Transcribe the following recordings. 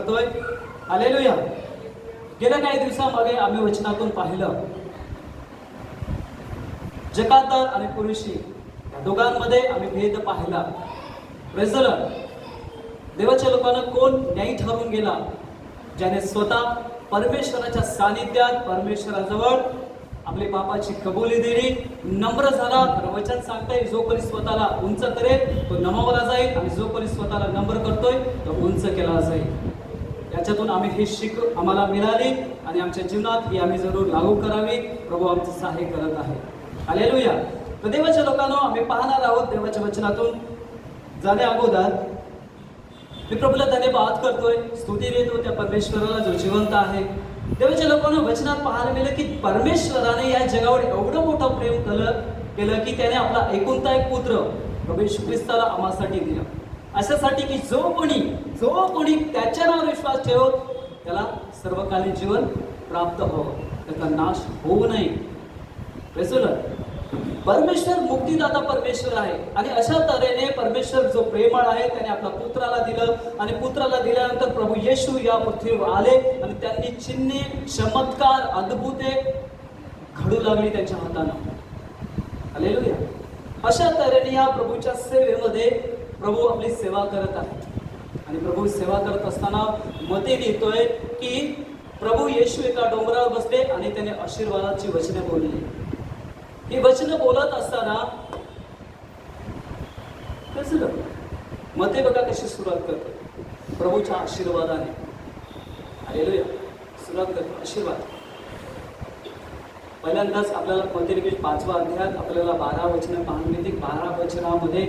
करतोय. हालेलुया. गेल्या काही दिवसांमागे आम्ही वचनातून पाहिलं, जकातदार आणि पुरुषी या दोघांमध्ये आम्ही भेद पाहिला. Praise the Lord. देवाच्या लोकांना कोण न्यायी ठरून गेला, ज्याने स्वतः परमेश्वराच्या सानिध्यात परमेश्वराजवळ आपली पापाची कबुली दिली, नम्र झाला. तर वचन सांगतंय, जो कोणी स्वतःला उंच करेल तो नमावला जाईल, आणि जो कोणी स्वतःला नम्र करतोय तो उंच केला जाईल. याच्यातून आम्ही ही शिक आम्हाला मिळाली आणि आमच्या जीवनात ही आम्ही जरूर लागू करावी. प्रभू आमचं सहाय्य करत आहे. हालेलुया. तर देवाच्या लोकांनो, आम्ही पाहणार आहोत देवाच्या वचनातून जाण्या अगोदर मी प्रभूला धन्यवाद करतोय, स्तुती देतो त्या परमेश्वराला जो जिवंत आहे. देवाच्या लोकांना वचनात पाहायला मिळेल की परमेश्वराने या जगावर एवढं मोठं प्रेम केलं की त्याने आपला एकुलता एक पुत्र प्रभू येशू ख्रिस्ताला आम्हासाठी दिला, अशासाठी की जो कोणी त्याच्या नावावर विश्वास ठेवत त्याला सर्वकालीन जीवन प्राप्त व्हावं, त्याचा नाश होऊ नये. Praise the Lord. परमेश्वर मुक्तिदाता परमेश्वर आहे, आणि अशा तऱ्हेने परमेश्वर जो प्रेमळ आहे त्याने आपल्या पुत्राला दिलं, आणि पुत्राला दिल्यानंतर प्रभू येशू या पृथ्वीवर आले आणि त्यांनी चिन्हे, चमत्कार, अद्भुते घडू लागली त्यांच्या हातानं. हालेलुया. अशा तऱ्हेने या प्रभूच्या सेवेमध्ये प्रभू आपली सेवा करत आहे. आणि प्रभू सेवा करत असताना मते लिहितोय की प्रभू येशू एका डोंगरावर बसले आणि त्याने आशीर्वादाची वचने बोलली. ही वचनं बोलत असताना मते बघा कशी सुरुवात करते, प्रभूच्या आशीर्वादाने. हालेलुया. सुरुवात करतो आशीर्वाद. पहिल्यांदाच आपल्याला मते लिखित 5व्या अध्यायात आपल्याला 12 वचनं पाहायला मिळतील. 12 वचनामध्ये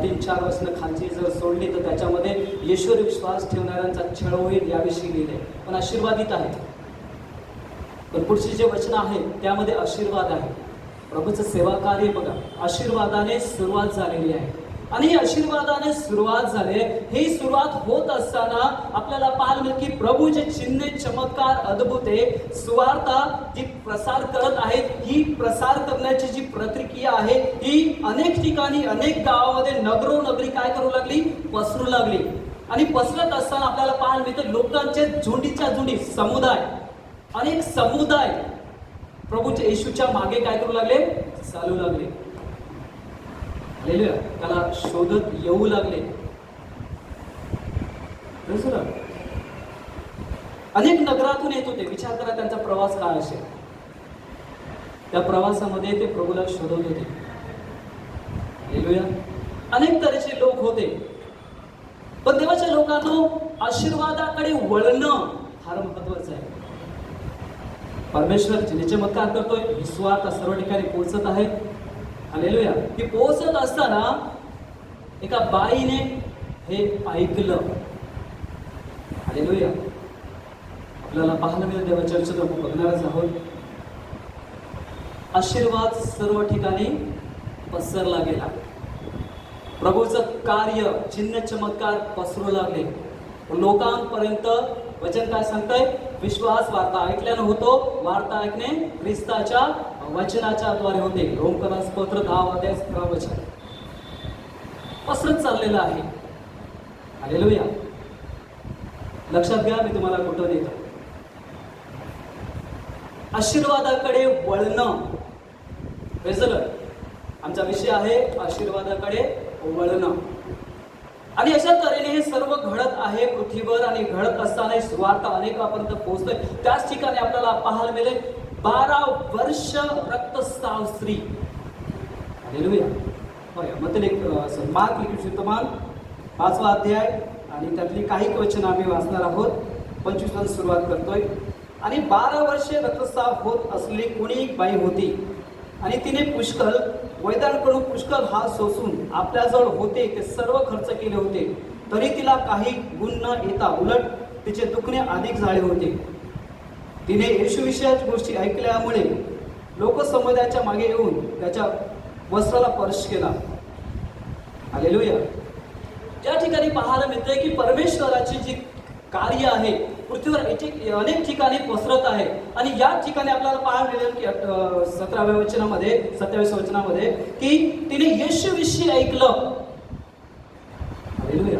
3-4 वचनं खालची जर सोडली तर त्याच्यामध्ये येशूवर विश्वास ठेवणाऱ्यांचा छळ होईल याविषयी लिहिले, पण आशीर्वादित आहे. पण पुढची जे वचन आहे त्यामध्ये आशीर्वाद आहे. प्रभूचं सेवा कार्य बघा, आशीर्वादाने सुरुवात झालेली आहे. आणि आशीर्वादाने सुरुवात झाले. ही सुरुवात होत असताना आपल्याला पाहायला मिळेल की प्रभू जे चिन्हे, चमत्कार, अद्भुते, सुवार्ता जी प्रसार करत आहेत, ही प्रसार करण्याची जी प्रतिक्रिया आहे ही अनेक ठिकाणी, अनेक गावामध्ये नगरोनगरी काय करू लागली, पसरू लागली. आणि पसरत असताना आपल्याला पाहायला मिळतं लोकांचे झुंडीच्या झुंडी, समुदाय, अनेक समुदाय प्रभूच्या येशूच्या मागे काय करू लागले, चालू लागले. त्याला शोधत येऊ लागले. अनेक नगरातून येत होते. विचार करा त्यांचा प्रवास काय असेल. त्या प्रवासामध्ये ते प्रभूला शोधत होते. अनेक तऱ्हेचे लोक होते. पण देवाच्या लोकांना आशीर्वादाकडे वळणं फार महत्वाचं आहे. परमेश्वर जिने चमत्कार करतोय, विश्वास सर्व ठिकाणी पोहोचत आहे. हालेलुया. की पोहोचत असताना एका बाईने हे ऐकलं. हालेलुया. आपल्याला पाहायला मिळेल देवाच्या चर्चेत आपण बघणारच आहोत. आशीर्वाद सर्व ठिकाणी पसरला गेला. प्रभूचं कार्य, चिन्ह, चमत्कार पसरू लागले. लोकांपर्यंत वचन काय सांगतंय, विश्वास वार्ता ऐकल्यानं होतो, वार्ता ऐकणे ख्रिस्ताच्या वचनाच्या द्वारे होते. रोमकरास पत्र 10 अध्याय 17 वचन पसरत चाललेलं आहे. हालेलुया. लक्षात घ्या, मी तुम्हाला कुठं देतो. आशीर्वादाकडे वळणं. Praise the Lord. आमचा विषय आहे आशीर्वादाकडे वळणं. आणि अशा तऱ्हेने हे सर्व घडत आहे पृथ्वीवर, आणि घडत असताना सुवार्ता अनेकापर्यंत पोहोचतोय. त्याच ठिकाणी आपल्याला पाहायला मिळेल 12 वर्ष रक्तस्राव स्त्री. हालेलुया. मग मार्क लिखित सुवर्तमान 5वा अध्याय आणि त्यातली काही वचन आम्ही वाचणार आहोत. 25 सुरुवात करतोय. आणि 12 वर्षे रक्तस्राव होत असलेली कोणी एक बाई होती, आणि तिने वैद्यांकडून पुष्कळ हात सोसून आपल्याजवळ होते ते सर्व खर्च केले होते, तरी तिला काही गुण न येता उलट तिचे दुखणे अधिक झाले होते. तिने येशूविषयीच्या गोष्टी ऐकल्यामुळे लोकसमुदायाच्या मागे येऊन त्याच्या वस्त्राला स्पर्श केला. हालेलुया. त्या ठिकाणी पाहायला मिळते की परमेश्वराची जी कार्य आहे पृथ्वीवर अनेक ठिकाणी पसरत आहे. आणि या ठिकाणी आपल्याला पाहायला मिळेल की 17व्या वचनामध्ये 27व्या वचनामध्ये की तिने येशूविषयी ऐकलं. हालेलुया.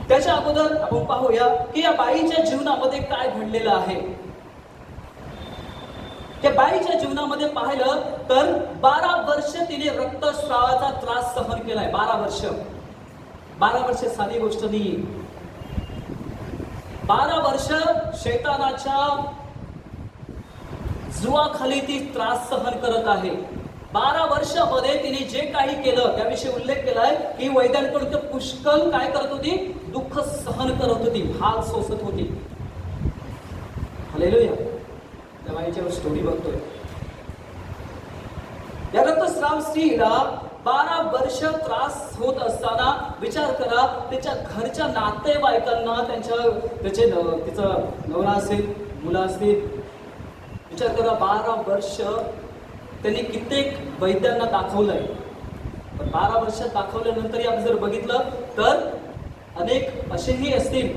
त्याच्या त्याच्या अगोदर आपण पाहूया की या बाईच्या जीवनामध्ये काय घडलेलं आहे. त्या बाईच्या जीवनामध्ये पाहिलं तर 12 वर्ष तिने रक्तस्रावाचा त्रास सहन केलाय. 12 वर्ष साधी गोष्ट नाही. 12 वर्ष शैतानाच्या जुवाखाली ती त्रास सहन करत आहे. 12 वर्षामध्ये तिने जे काही केलं त्याविषयी उल्लेख केलाय की वैद्यांकडून पुष्कळ काय करत होती, दुःख सहन करत होती, हाल सोसत होती. हालेलुया. त्या बाईच्यावर स्टोरी बघतोय. या रक्तस्राव स्त्रीला 12 वर्ष त्रास होत असताना विचार करा, त्याच्या घरच्या नातेवाईकांना तिचं नवरा असेल, मुलं असतील, विचार करा 12 वर्ष त्यांनी कित्येक वैद्यांना दाखवलंय. पण 12 वर्ष दाखवल्यानंतरही आपण जर बघितलं तर अनेक असेही असतील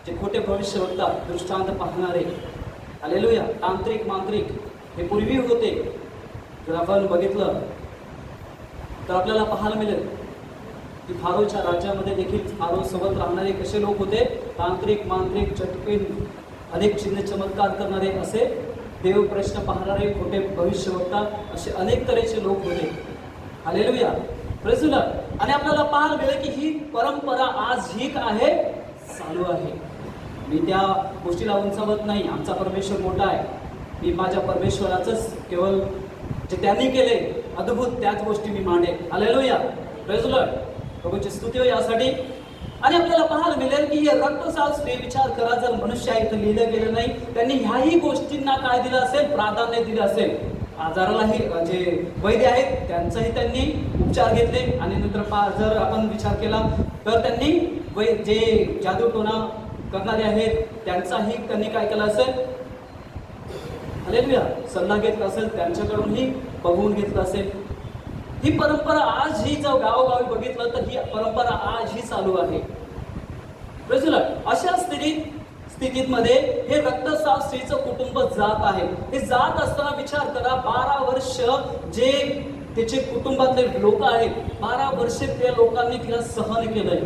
जे खोटे भविष्य बघतात, दृष्टांत पाहणारे. हालेलुया. तांत्रिक मांत्रिक हे पूर्वी होते. जर आपण बघितलं तर आपल्याला पाहायला मिळेल की फारोच्या राज्यामध्ये देखील फारो सोबत राहणारे कसे लोक होते, तांत्रिक मांत्रिक चटकीन अनेक चिन्ह चमत्कार करणारे, असे देव प्रश्न पाहणारे, खोटे भविष्य बघता, असे अनेक तऱ्हेचे लोक होते. हालेलुया. Praise the Lord. आणि आपल्याला पाहायला मिळेल की ही परंपरा आज ही काय आहे, चालू आहे. मी त्या गोष्टीला उंचावत नाही. आमचा परमेश्वर मोठा आहे. मी माझ्या परमेश्वराचंच केवळ जे त्यांनी केले अद्भुत त्याच गोष्टी मी मांडेन. हालेलुया. Praise the Lord. प्रभूची स्तुती हो यासाठी. आणि आपल्याला पाहायला मिळेल की हे रक्तस्राव स्त्री, विचार करा, जर मनुष्य आहे इथं लिहिलं गेलं नाही, त्यांनी ह्याही गोष्टींना काय दिलं असेल, प्राधान्य दिलं असेल. आजारालाही जे वैद्य आहेत त्यांचाही त्यांनी उपचार घेतले. आणि नंतर जर आपण विचार केला तर त्यांनी जे जादूटोणा करणारे आहेत त्यांचाही त्यांनी काय केलं असेल, हालेलुया, सल्ला घेतला असेल, त्यांच्याकडूनही बघून घेतलं असेल. ही परंपरा आजही जर गावोगावी बघितलं तर ही परंपरा आजही चालू आहे. Praise the Lord. अशा स्थितीमध्ये हे रक्तस्राव स्त्रीचं कुटुंब जात आहे. हे जात असताना विचार करा 12 वर्ष जे तिचे कुटुंबातले लोक आहेत, 12 वर्ष त्या लोकांनी तिला सहन केलंय.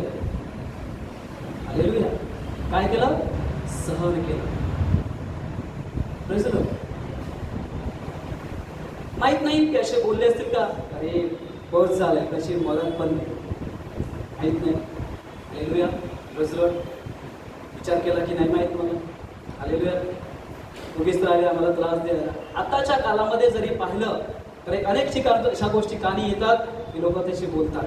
हालेलुया. काय केलं, सहन केलं. Praise the Lord. माहित नाही की असे बोलले असतील का, अरे बस झालंय, कशी मरण पण माहित नाही. हालेलुया. Praise the Lord. विचार केला की नाही माहित मला. हालेलुया. उगीच राहिले आम्हाला त्रास द्यायला. आताच्या काळामध्ये जरी पाहिलं तर अनेक ठिकाणी अशा गोष्टी कानी येतात की लोक त्याशी बोलतात.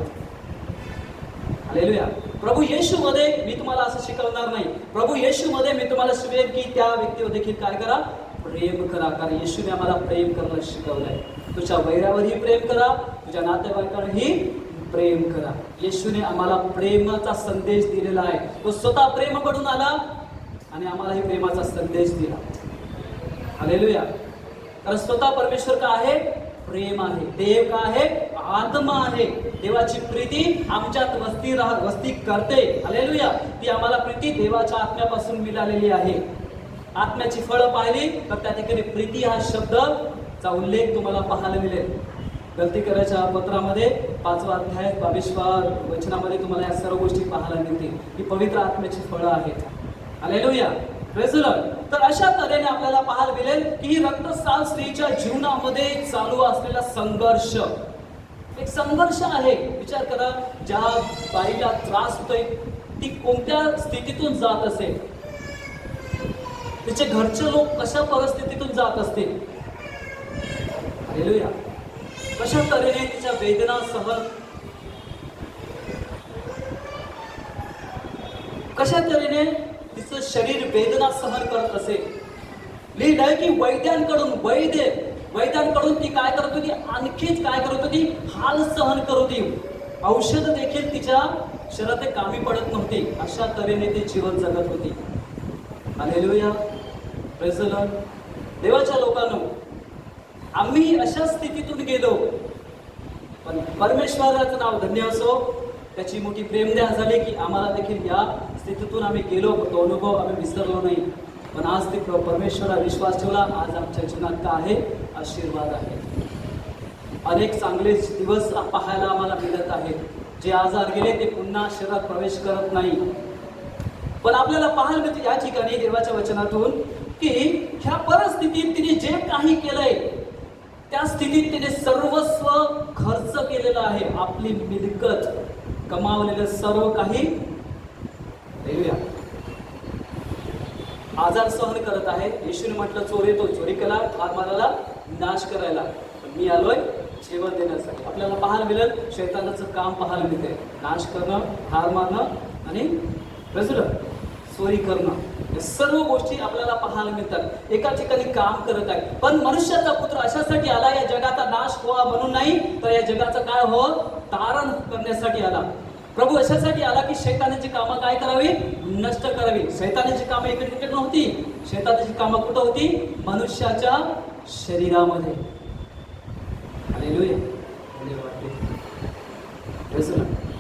हालेलुया. प्रभू येशूमध्ये मी तुम्हाला असं शिकवणार नाही. प्रभू येशूमध्ये मी तुम्हाला शिकवेन की त्या व्यक्तीवर देखील काय करा, प्रेम करा. कारण येशूने आम्हाला प्रेम करायला शिकवलंय. तुझ्या वैरावरही प्रेम करा, तुझ्या नातेवाईकांवरही प्रेम करा. येशूने आम्हाला प्रेमाचा संदेश दिलेला आहे. तो स्वतः प्रेम पडून आला आणि आम्हालाही प्रेमाचा संदेश दिला. हालेलुया. कारण स्वतः परमेश्वर का आहे, प्रेम आहे. देव का आहे, आत्मा आहे. देवाची प्रीती आमच्यात वस्ती करते. हालेलुया. ती आम्हाला प्रीती देवाच्या आत्म्यापासून मिळालेली आहे. आत्म्याची फळं पाहिली तर त्या ठिकाणी प्रीती हा शब्दचा उल्लेख तुम्हाला पाहायला मिळेल. गलती करायच्या पत्रामध्ये 5वा अध्याय 22व्या वचनामध्ये तुम्हाला या सर्व गोष्टी पाहायला मिळतील. ही पवित्र आत्म्याची फळं आहेत. हालेलुया. Praise the Lord. तर अशा तऱ्हेने आपल्याला पाहायला मिळेल की ही रक्तस्राव स्त्रीच्या जीवनामध्ये चालू असलेला संघर्ष, एक संघर्ष आहे. विचार करा, ज्या बाईला त्रास होतोय ती कोणत्या स्थितीतून जात असेल, तिचे घरचे लोक कशा परिस्थितीतून जात असतील. हालेलुया. कशा तऱ्हेने तिच्या वेदना सहन, कशा तऱ्हेने तिचं शरीर वेदना सहन करत असेल. लिहिलंय की वैद्यांकडून ती काय करत होती, आणखीच काय करत होती, हाल सहन करत होती. औषध देखील तिच्या शरीरात कामी पडत नव्हती. अशा तऱ्हेने ती जीवन जगत होती. हालेलुया. Praise the Lord. देवाच्या लोकांनो, आम्ही अशा स्थितीतून गेलो पण परमेश्वराचं नाव धन्य असो. त्याची मोठी प्रेमदया झाली की आम्हाला देखील या स्थितीतून आम्ही गेलो, तो अनुभव आम्ही विसरलो नाही. पण आज ते परमेश्वरावर विश्वास ठेवला. आज आमच्या जीवनात काय आहे, आशीर्वाद आहे. अनेक चांगले दिवस पाहायला आम्हाला मिळत आहेत. जे आजार गेले ते पुन्हा शरीरात प्रवेश करत नाही. पण आपल्याला पाहायला मिळते या ठिकाणी देवाच्या वचनातून की ह्या परिस्थितीत तिने जे काही केलंय त्या स्थितीत तिने सर्वस्व खर्च केलेलं आहे. आपली मिलकत कमावलेलं सर्व काही आजार सहन करत आहे. येशूने म्हटलं चोर येतो चोरी केला, ठार मारायला, नाश करायला, पण मी आलोय जीवन देण्यासाठी. आपल्याला पाहायला मिळेल शैतानाचं काम पाहायला मिळते, नाश करणं, ठार मारणं आणि चोरी करणं. या सर्व गोष्टी आपल्याला पाहायला मिळतात. एका ठिकाणी काम करत आहे. पण मनुष्याचा पुत्र अशासाठी आला, या जगाचा नाश व्हावा म्हणून नाही, तर या जगाचं काय हो तारण करण्यासाठी आला. प्रभू अशासाठी आला की शैतानाची कामं काय करावी, नष्ट करावी. शैतानाची कामं इकडे कुठे नव्हती, शैतानाची कामं कुठं होती, मनुष्याच्या शरीरामध्ये. हालेलुया.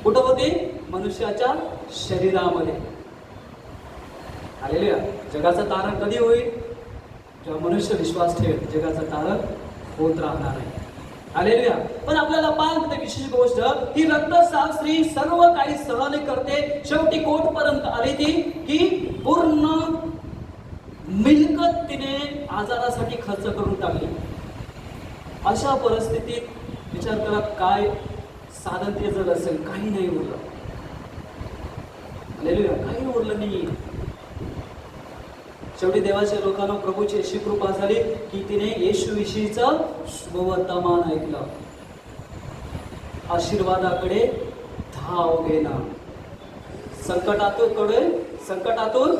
कुठं होती, मनुष्याच्या शरीरामध्ये. हालेलुया. जगाचं तारण कधी होईल, जेव्हा मनुष्य विश्वास ठेवेल, जगाचं तारण होत राहणार आहे. हालेलुया. पण आपल्याला पाहण्यात विशेष गोष्ट ही रक्तस्राव स्त्री सर्व काही सहन करते, शेवटी कोर्टपर्यंत आली ती की पूर्ण मिलकत तिने आजारासाठी खर्च करून टाकली. अशा परिस्थितीत विचार करा काय साधन ते जर असेल, काही नाही उरलं. हालेलुया. काही उरलं नाही. शेवटी देवाच्या लोकांना प्रभूची अशी कृपा झाली की तिने येशूविषयीचं शुभवर्तमान ऐकलं. आशीर्वादाकडे धाव घेणं, संकटातून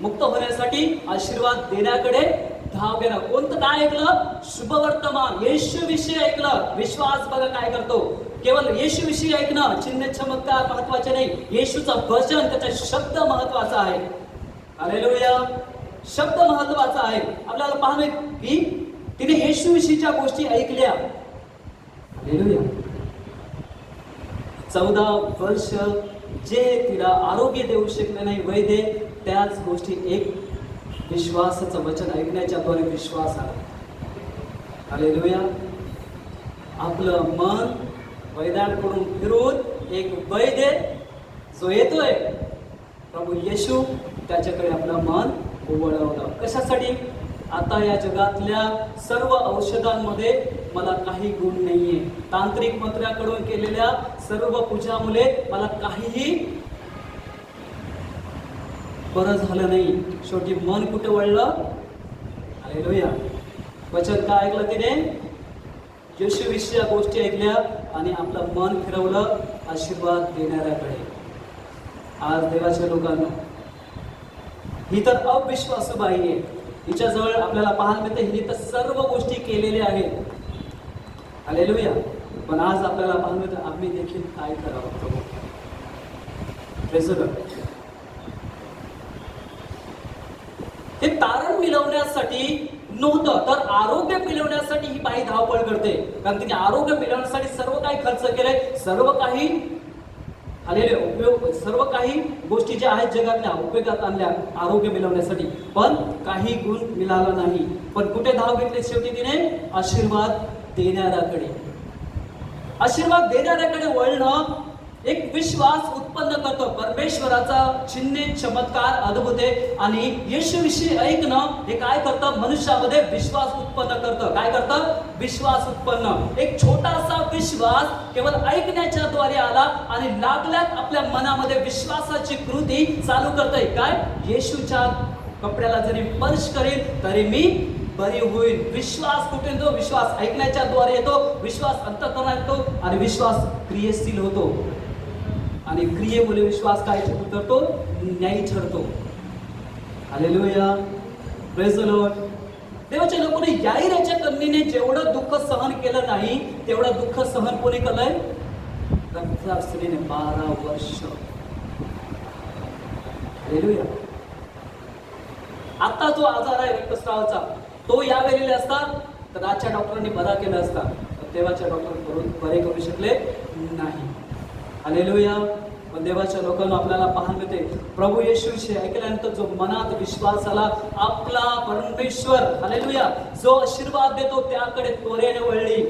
मुक्त होण्यासाठी आशीर्वाद देण्याकडे धाव घेणं. कोणतं काय ऐकलं, शुभवर्तमान, येशूविषयी ऐकलं. विश्वास बघा काय करतो, केवळ येशूविषयी ऐकणं, चिन्ह चमत्कार महत्वाचे नाही, येशूचं वचन, त्याचा शब्द महत्वाचा आहे. हालेलुया. शब्द महत्वाचा आहे. आपल्याला पाहणं की तिने येशूविषयीच्या गोष्टी ऐकल्या. हालेलुया. 14 वर्ष जे तिला आरोग्य देऊ शकले नाही वैद्य, त्याच गोष्टी एक विश्वासाचं वचन ऐकण्याच्या द्वारे विश्वास आला. हालेलुया. आपलं मन वैद्यांकडून फिरून एक वैद्य जो येतोय प्रभू येशू, त्याच्याकडे आपलं मन वळवलं. कशासाठी, आता या जगातल्या सर्व औषधांमध्ये मला काही गुण नाहीये, तांत्रिक मंत्र्याकडून केलेल्या सर्व पूजामुळे मला काहीही बरं झालं नाही. शेवटी मन कुठे वळलं, हालेलुया. वचन काय ऐकलं तिने, येशूविषयी गोष्टी ऐकल्या आणि आपलं मन फिरवलं आशीर्वाद देणाऱ्याकडे. आज देवाच्या लोकांना ही तर अविश्वासू बाई आहे. हिच्याजवळ आपल्याला पाहायला मिळते हिने तर सर्व गोष्टी केलेल्या आहेत. हालेलुया. पण आज आपल्याला पाहायला मिळतं आम्ही देखील काय करावं प्रभू. हे तारण मिळवण्यासाठी नव्हतं, तर आरोग्य मिळवण्यासाठी ही बाई धावपळ करते. कारण तिने आरोग्य मिळवण्यासाठी सर्व काही खर्च केलंय, सर्व काही आलेले उपयोग, सर्व काही गोष्टी ज्या आहेत जगातल्या उपयोगात आणल्या आरोग्य मिळवण्यासाठी, पण काही गुण मिळाला नाही. पण कुठे धाव घेतली शेवटी तिने, आशीर्वाद देणाऱ्याकडे. आशीर्वाद देणाऱ्याकडे वळणं एक विश्वास उत्पन्न करतो. परमेश्वराचा चिन्ह चमत्कार अद्भुत आहे आणि येशूविषयी ऐकणं हे काय करतं, मनुष्यामध्ये विश्वास उत्पन्न करतं. काय करतं, विश्वास उत्पन्न. एक छोटासा विश्वास केवळ ऐकण्याच्या द्वारे आला आणि लागल्यात आपल्या मनामध्ये विश्वासाची कृती चालू करतंय. काय, येशूच्या कपड्याला जरी स्पर्श करेल तरी मी बरी होईल. विश्वास कुठे येतो, विश्वास ऐकण्याच्या द्वारे येतो, विश्वास अंतःकरणात येतो आणि विश्वास क्रियेशील होतो. आणि क्रियेमुळे विश्वास काय करतो, न्यायी ठरतो. हालेलुया. Praise the Lord. देवाच्या लोकांनी याईराच्या कन्येने जेवढं दुःख सहन केलं नाही तेवढं दुःख सहन कोणी केलंय, रक्तस्राव स्त्रीने 12 वर्ष. हालेलुया. आता जो आजार आहे रक्तस्रावाचा, तो यावेळेला असता तर आजच्या डॉक्टरांनी बरा केला असता, देवाच्या डॉक्टर बरे करू शकले नाही. हालेलुया. पण देवाच्या लोकांना आपल्याला पाहायला मिळते प्रभू येशूविषयी ऐकल्यानंतर जो मनात विश्वास आला, आपला परमेश्वर हालेलुया जो आशीर्वाद देतो त्याकडे त्वरेने वळली.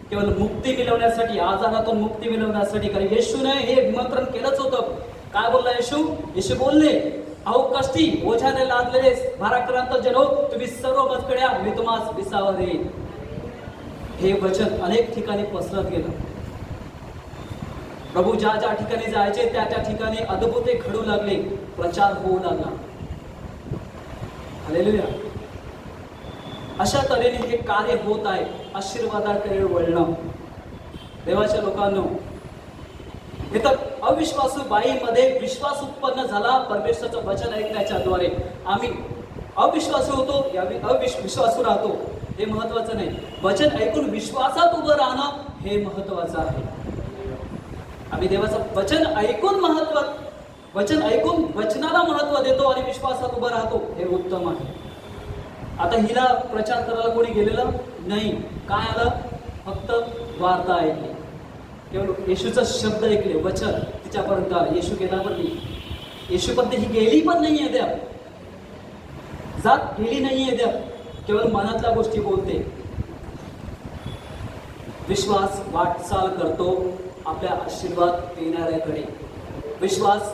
केवळ मुक्ती मिळवण्यासाठी, आजारातून मुक्ती मिळवण्यासाठी. कारण येशूने हे निमंत्रण केलंच होतं काय बोलला येशू? येशू बोलले, अहो कष्टी ओझ्याने लादलेले भाराक्रांत जनो, तुम्ही सर्व मजकड्या, मी तुम्हाला विसावा देईन. हे वचन अनेक ठिकाणी पसरत गेलं. प्रभू ज्या ज्या ठिकाणी जायचे त्या त्या ठिकाणी अद्भुते घडू लागले, प्रचार होऊ लागला. हालेलुया. अशा तऱ्हेने हे कार्य होत आहे, आशीर्वादाकडे वळणं. देवाच्या लोकांनो, हे तर अविश्वासू बाईमध्ये विश्वास उत्पन्न झाला परमेश्वराचं वचन ऐकण्याच्या द्वारे. आम्ही अविश्वासू होतो या अविश्वासू राहतो हे महत्वाचं नाही, वचन ऐकून विश्वासात उभं राहणं हे महत्वाचं आहे. आम्ही देवाचं वचन ऐकून वचन ऐकून वचनाला महत्व देतो आणि विश्वासात उभं राहतो, हे उत्तम आहे. आता हिला प्रचार करायला कोणी गेलेलं नाही. काय आलं? फक्त वार्ता ऐकली, केवळ येशूचा शब्द ऐकले, वचन तिच्यापर्यंत. येशू गेला पण नाही, येशूपर्यंत ही गेली पण नाहीये द्या, जात गेली नाहीये द्या, केवळ मनातल्या गोष्टी बोलते. विश्वास वाटचाल करतो आपल्या आशीर्वाद देणाऱ्याकडे. विश्वास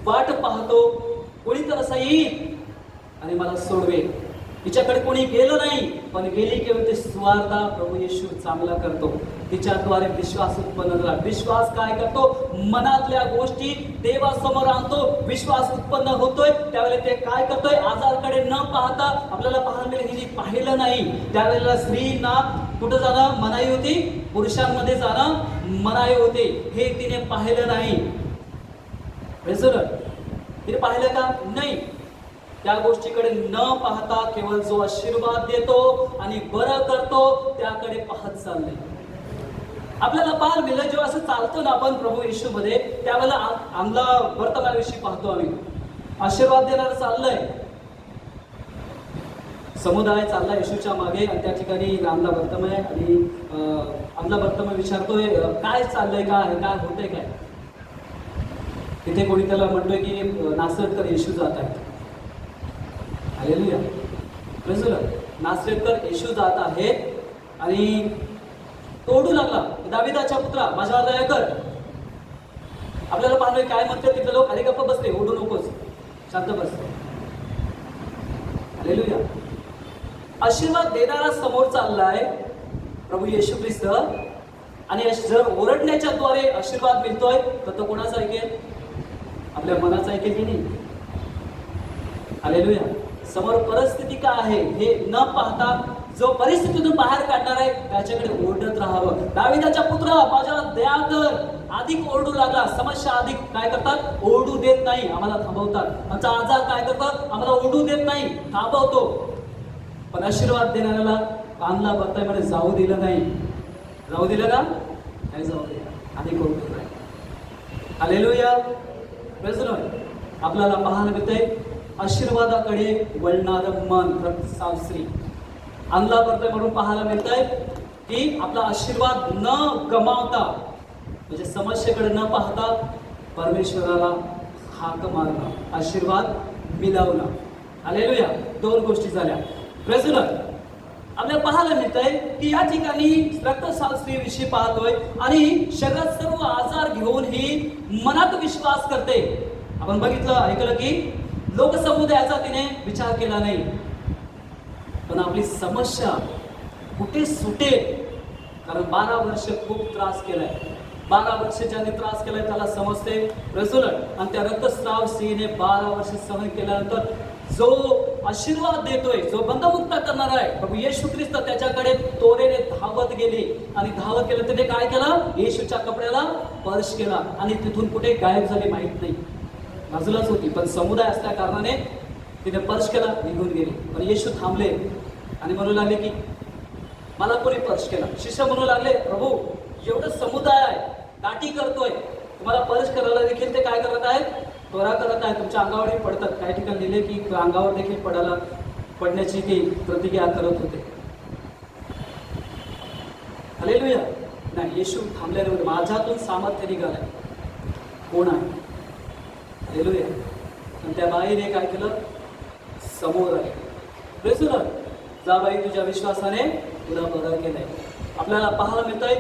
वाट पाहतो, कोणी तर असा येईल आणि मला सोडवेल. तिच्याकडे कोणी गेलं नाही, पण गेली केवळ ते स्वार्थ प्रभू येशू चांगला करतो. तिच्याद्वारे विश्वास उत्पन्न झाला. विश्वास काय करतो? मनातल्या गोष्टी देवासमोर आणतो. विश्वास उत्पन्न होतोय त्यावेळेला ते काय करतोय? आजारकडे न पाहता, आपल्याला पाहायला हिने पाहिलं नाही त्यावेळेला स्त्रीना कुठं जाणं मनाई होती? पुरुषांमध्ये जाणं मनाई होते, हे तिने पाहिलं नाही. तिने पाहिलं का? नाही. त्या गोष्टीकडे न पाहता केवळ जो आशीर्वाद देतो आणि बरं करतो त्याकडे पाहत चालले. आपल्याला पाहायला मिळलं, जेव्हा असं चालतो ना आपण प्रभू येशू मध्ये, त्यावेळेला आमला वर्तमानाविषयी पाहतो. आम्ही आशीर्वाद देणारं चाललंय, समुदाय चालला येशूच्या मागे आणि त्या ठिकाणी आमला वर्तमान आणि आमला वर्तमान विचारतोय काय चाललंय, काय होतंय काय. तिथे कोणी त्याला म्हणतोय की नासरतकर येशू जात आहेत. हालेलुया. Praise the Lord. नासरतकर येशू जात आहेत आणि तोडू लागला, दाविदाच्या पुत्रा माझ्यावर दया कर. आपल्याला पाहतोय काय म्हणते तिथले लोक, अरे गप्प बसले, ओढू नकोस, शांत बस. हालेलुया. आशीर्वाद देणारा समोर चाललाय प्रभू येशू ख्रिस्त, आणि जर ओरडण्याच्या द्वारे आशीर्वाद मिळतोय तर तो कोणाचा ऐकेल? आपल्या मनाचा ऐकेल की नाही? हालेलुया. समोर परिस्थिती काय आहे हे न पाहता जो परिस्थितीतून बाहेर काढणार आहे त्याच्याकडे ओरडत राहावं. दाविदाच्या पुत्रा माझ्यावर दया कर, अधिक ओरडू लागला. समस्या अधिक काय करतात? ओरडू देत नाही, आम्हाला थांबवतात. आमचा आजार काय करतात? आम्हाला ओरडू देत नाही, थांबवतो. पण आशीर्वाद देणाऱ्याला कानला बत्ताईमध्ये जाऊ दिलं नाही. जाऊ दिलं का? नाही जाऊ दिलं, अधिक ओरडू नाही. हालेलुया. Praise the Lord. आपल्याला पाहायला मिळतंय आशीर्वादाकडे वळणारं मन रक्तसावश्री आणला करतोय म्हणून पाहायला मिळतंय की आपला आशीर्वाद न गमावता, म्हणजे समस्येकडे न पाहता परमेश्वराला हाक मारणं, आशीर्वाद मिळवणं. हालेलुया. दोन गोष्टी झाल्या. Praise the Lord. आपल्याला पाहायला मिळतंय की या ठिकाणी रक्तसावश्री विषयी पाहतोय आणि शरीरात सर्व आजार घेऊन ही मनात विश्वास करते. आपण बघितलं, ऐकलं की लोकसमुदायाचा तिने विचार केला नाही, पण आपली समस्या कुठे सुटेल? कारण 12 वर्ष खूप त्रास केलाय. 12 वर्ष ज्याने त्रास केलाय त्याला समजते. रसुलट. आणि त्या रक्तस्राव स्त्रीने 12 वर्ष सहन केल्यानंतर जो आशीर्वाद देतोय, जो बंधमुक्त करणार आहे प्रभू येशू ख्रिस्त, त्याच्याकडे तोरेने धावत गेली आणि धावत केलं. तिने काय केलं? येशूच्या कपड्याला स्पर्श केला आणि तिथून कुठे गायब झाली माहित नाही, बाजूलाच होती, पण समुदाय असल्या कारणाने तिने स्पर्श केला, निघून गेली. पण येशू थांबले आणि म्हणू लागले की मला कोणी स्पर्श केला? शिष्य म्हणू लागले, प्रभू एवढं समुदाय आहे, दाटी करतोय, तुम्हाला स्पर्श करायला देखील ते काय करत आहेत? त्वरा करत आहे, तुमच्या अंगावरही पडतात. काही ठिकाणी लिहिले की अंगावर देखील पडण्याची ती प्रतिक्रिया करत होते. हालेलुया. नाही, येशू थांबलेले होते. माझ्यातून सामर्थ्य निघालंय. कोण आहे? हालेलुया. आणि त्या बाईने काय केलं? समोर आले. Praise the Lord. जा बाई, तुझ्या विश्वासाने तुला बरं केलंय. आपल्याला पाहायला मिळतंय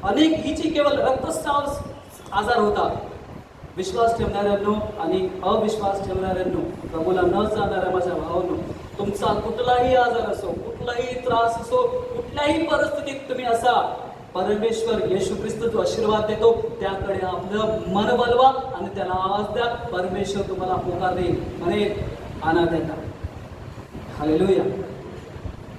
अनेक हिची केवळ रक्तस्राव आजार होता, विश्वास ठेवणाऱ्यांनो आणि अविश्वास ठेवणाऱ्यांनो, प्रभूला न जाणाऱ्या माझ्या भावांनो, तुमचा कुठलाही आजार असो, कुठलाही त्रास असो, कुठल्याही परिस्थितीत तुम्ही असा, परमेश्वर येशू ख्रिस्त जो आशीर्वाद देतो त्याकडे आपलं मन वळवा आणि त्याला आवाज द्या. परमेश्वर तुम्हाला होकार देईल, म्हणे आणा देता. हालेलुया.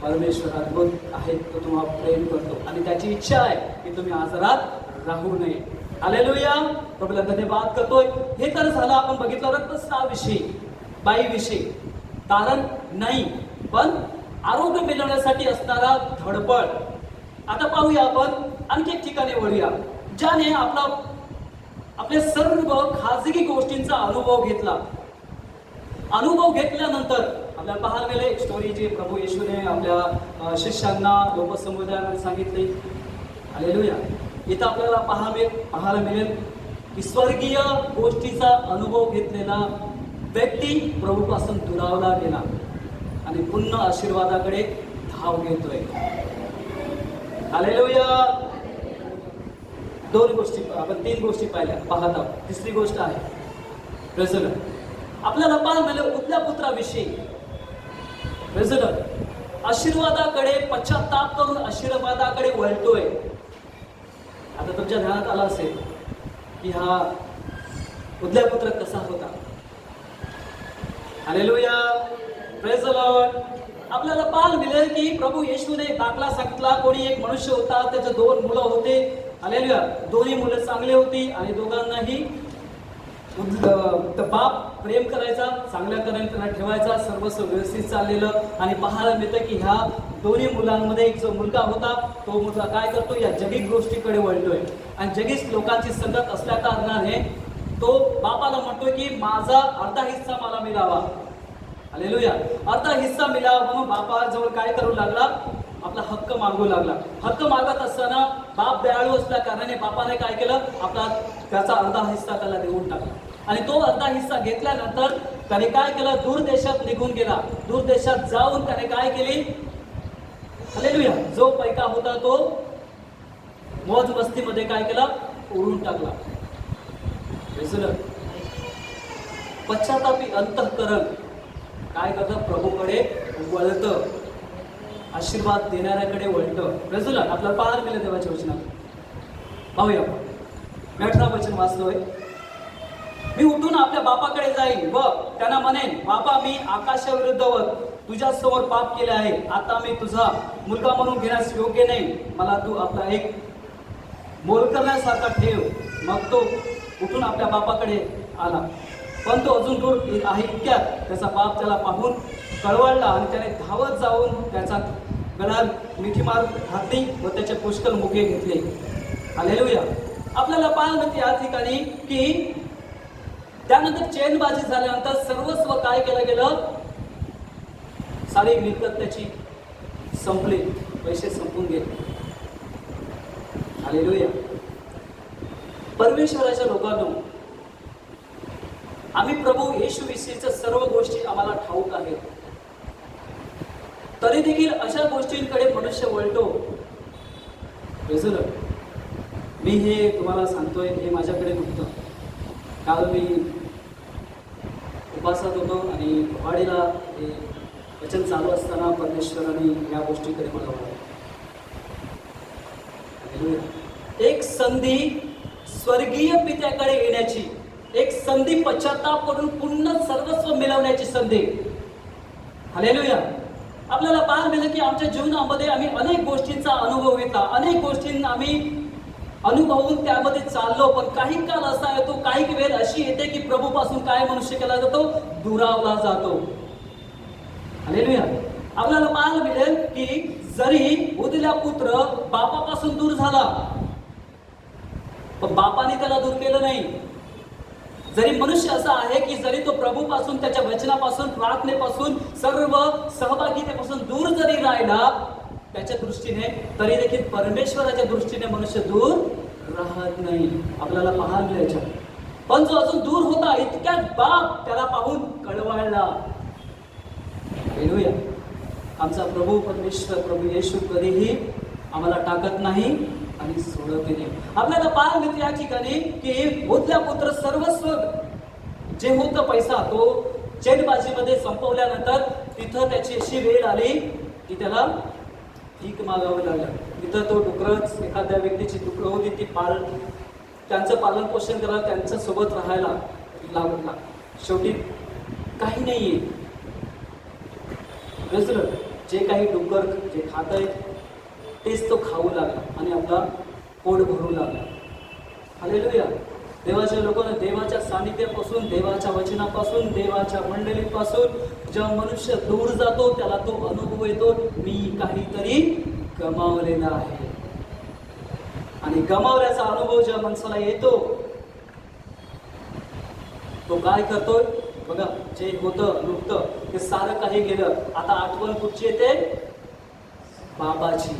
परमेश्वर अद्भुत आहे, तो तुम्हाला प्रेम करतो आणि त्याची इच्छा आहे की तुम्ही आजारात राहू नये. हालेलुया. प्रभूला धन्यवाद करतोय. हे तर झालं, आपण बघितलं रक्तस्रावाविषयी, बाईविषयी. कारण नाही, पण आरोग्य मिळवण्यासाठी असणारा धडपड. आता पाहूया आपण आणखी एक ठिकाणी वळूया, ज्याने आपल्या सर्व खाजगी गोष्टींचा अनुभव घेतला. अनुभव घेतल्यानंतर आपल्याला पाहायला मिळेल एक स्टोरी जी प्रभू येशूने आपल्या शिष्यांना, लोकसमुदायाला सांगितली. हालेलुया. इथं आपल्याला पाहायला मिळेल की स्वर्गीय गोष्टीचा अनुभव घेतलेला व्यक्ती प्रभूपासून दुरावला गेला आणि पुन्हा आशीर्वादाकडे धाव घेतोय. हालेलुया. आपण 3 गोष्टी पाहिल्या, पाहत आहोत. तिसरी गोष्ट आहे रेझल्ट. आपल्याला पाहायला मिळेल उथल्या पुत्राविषयी. रेझल्ट आशीर्वादाकडे पश्चाताप करून आशीर्वादाकडे वळतोय. आता तुमच्या ध्यानात आला असेल की हा उथल्या पुत्र कसा होता. हालेलुया. Praise the Lord. आपल्याला पाहायला मिळेल की प्रभू येशूने दाखला सांगितला. कोणी एक मनुष्य होता, त्याचे 2 मुलं होते. हालेलुया. दोन्ही मुलं चांगली होती आणि दोघांनाही बाप प्रेम करायचा, चांगल्या तऱ्हेने त्यांना ठेवायचा, सर्वस्व व्यवस्थित चाललेलं. आणि पाहायला मिळतं की ह्या दोन्ही मुलांमध्ये एक जो मुलगा होता, तो मुलगा काय करतो, या जगिक गोष्टीकडे वळतोय आणि जगीच लोकांची संगत असल्या कारणाने तो बापाला म्हणतोय की माझा अर्धा हिस्सा मला मिळावा. हालेलुया. अर्धा हिस्सा मिळावा म्हणून बापाजवळ काय करू लागला, आपला हक्क मागू लागला. हक्क मागत असताना बाप दयाळू असल्या कारणाने बापाने काय केलं, त्याचा अर्धा हिस्सा त्याला देऊन टाकला. आणि तो अर्धा हिस्सा घेतल्यानंतर त्याने काय केलं, दूर देशात निघून गेला. दूर देशात जाऊन त्याने काय केली, हालेलुया, जो पैका होता तो मौज मस्तीमध्ये काय केला, उडून टाकला. पश्चातापी अंतःकरण काय करतं, प्रभूकडे वळतं, आशीर्वाद देणाऱ्याकडे वळतं. रेझुला आपल्याला पाहायला मिळेल देवाच्या वचनात. पाहूया. मी 18 वचन वाचलोय. मी उठून आपल्या बापाकडे जाईन व त्यांना म्हणेन, बाबा मी आकाशाविरुद्ध तुझ्या समोर पाप केले आहे. आता मी तुझा मुलगा म्हणून घेण्यास योग्य नाही. मला तू आपला एक मोल करण्यासारखा ठेव. मग तो उठून आपल्या बापाकडे आला. पण तो अजून दूर आहे इतक्यात त्याचा बाप त्याला पाहून कळवळला आणि त्याने धावत जाऊन त्याचा गळ्यात मिठी मार घातली व त्याचे पुष्कळ मुके घेतले. हालेलुया. आपल्याला पाहायला मिळते या ठिकाणी की त्यानंतर चेनबाजी झाल्यानंतर सर्वस्व काय केलं गेलं, सारी मिळकत त्याची संपली, पैसे संपून गेले. हालेलुया. परमेश्वराच्या लोकांनो, आम्ही प्रभू येशू विषयीच्या सर्व गोष्टी आम्हाला ठाऊक आहेत, तरी देखील अशा गोष्टींकडे मनुष्य वळतो. मी हे तुम्हाला सांगतोय, हे माझ्याकडे नव्हतं. काल मी उपासात होतो आणि वाडीला हे वचन चालू असताना परमेश्वराने या गोष्टीकडे मला वळवलं. एक संधी स्वर्गीय पित्याकडे येण्याची, एक संधी पश्चाताप करून पुन्हा सर्वस्व मिळवण्याची संधी. हालेलुया. आपल्याला पाहायला मिळेल की आमच्या जीवनामध्ये आम्ही अनेक गोष्टींचा अनुभव घेतला, अनेक गोष्टींना आम्ही अनुभवून त्यामध्ये चाललो. पण काही काल असा येतो, काही वेळ अशी येते की प्रभूपासून काय मनुष्य केला जातो, दुरावला जातो. हालेलुया. आपल्याला पाहायला मिळेल की जरी उदिला पुत्र बापापासून दूर झाला, पण बापाने त्याला दूर केलं नाही. जरी मनुष्य असा आहे की जरी तो प्रभूपासून, त्याच्या वचनापासून, प्रार्थनेपासून, सर्व सहभागितेपासून दूर जरी राहिला त्याच्या दृष्टीने, तरी देखील परमेश्वराच्या दृष्टीने मनुष्य दूर राहत नाही. आपल्याला पाहायला मिळायचं. पण जो अजून दूर होता, इतक्यात बाप त्याला पाहून कळवळला. आमचा प्रभू परमेश्वर, प्रभू येशू कधीही आम्हाला टाकत नाही, आणि सोडविणे. आपल्याला पाहायला मिळते या ठिकाणी की ओतल्या पुत्र सर्वस्व जे होतं पैसा तो चेटबाजीमध्ये संपवल्यानंतर तिथं त्याची अशी वेळ आली की त्याला भीक मागावं लागलं. तिथं तो डुकरच एखाद्या व्यक्तीची डुकरं होती ती त्यांचं पालन पोषण करायला त्यांच्या सोबत राहायला लागला. शेवटी काही नाहीये दुसरं जे काही डुकर जे खात आहे तेच तो खाऊ लागला आणि आपला पोट भरू लागला. हालेलुया. देवाच्या लोकांना देवाच्या सानिध्यापासून, देवाच्या वचनापासून, देवाच्या मंडळीपासून जेव्हा मनुष्य दूर जातो त्याला तो अनुभव येतो, मी काहीतरी गमावलेला आहे. आणि गमावल्याचा अनुभव जेव्हा माणसाला येतो तो काय करतोय बघा, जे होतं नुकतं ते सारं काही गेलं. आता आठवण कुठची येते? बाबाची.